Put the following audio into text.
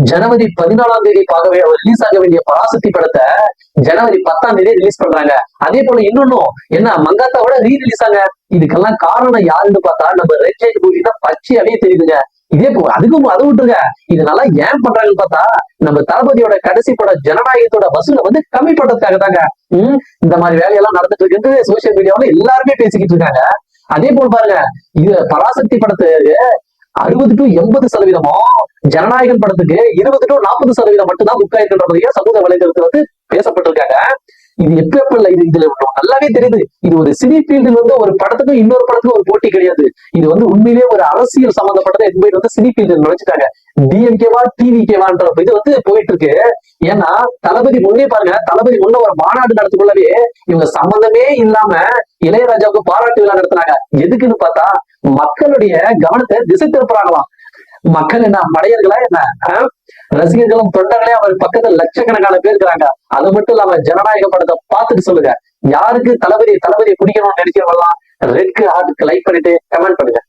ஜனவரி 14ஆம் தேதி ரிலீஸ் ஆக வேண்டிய பராசக்தி படத்தை ஜனவரி 10ஆம் தேதி ரிலீஸ் பண்றாங்க. அதே போல இன்னொன்னும் என்ன மங்காத்தாவோட ரிலீஸ் ஆங்க. இதுக்கெல்லாம் காரணம் யாருன்னு பார்த்தா நம்ம ரெட் ஜெயிண்ட் மூவி தான் பச்சையாவே தெரியுதுங்க. இதே போல அதுக்கும் அதை விட்டுருங்க, இதனால ஏன் பண்றாங்கன்னு பார்த்தா நம்ம தளபதியோட கடைசி படம் ஜனநாயகத்தோட வசூலை வந்து கம்மி பண்றதுக்காக தாங்க. இந்த மாதிரி வேலையெல்லாம் நடந்துட்டு இருக்கு சோசியல் மீடியாவில எல்லாருமே பேசிக்கிட்டு இருக்காங்க. அதே போல் பாருங்க, இது பராசக்தி படத்துக்கு 60 to 80% ஜனநாயகன் படத்துக்கு 20 to 40% மட்டும்தான் புக் ஆயிருக்கின்ற சமூக வலைதளத்துல வந்து பேசப்பட்டிருக்காங்க. இது எப்ப இல்ல, இது இதுல நல்லாவே தெரியுது. இது ஒரு சினி ஃபீல்டு வந்து ஒரு படத்துக்கும் இன்னொரு படத்துக்கும் ஒரு போட்டி கிடையாது. இது வந்து உண்மையிலேயே ஒரு அரசியல் சம்பந்தப்பட்டதை என்பது வந்து சினி ஃபீல்டு நினைச்சிட்டாங்க. டிஎம்கேவா டிவிகேவான்ற இது வந்து போயிட்டு இருக்கு. ஏன்னா தளபதி முன்னே பாருங்க, தளபதி முன்ன ஒரு மாநாடு நடத்துக்குள்ளவே இவங்க சம்பந்தமே இல்லாம இளையராஜாவுக்கு பாராட்டு விழா நடத்துனாங்க. எதுக்குன்னு பார்த்தா மக்களுடைய கவனத்தை திசை திருப்புறாங்களாம். மக்கள் என்ன மடையர்களா என்ன, ரசிகர்களும் தொண்டர்களே அவர் பக்கத்துல லட்சக்கணக்கான பேர் இருக்கிறாங்க. அது மட்டும் இல்லாம ஜனநாயக படத்தை பார்த்துட்டு சொல்லுங்க, யாருக்கு தளபதியை பிடிக்கணும்னு நினைக்கிறவங்கலாம் ரெட் ஹார்ட்க்கு லைக் பண்ணிட்டு கமெண்ட் பண்ணுங்க.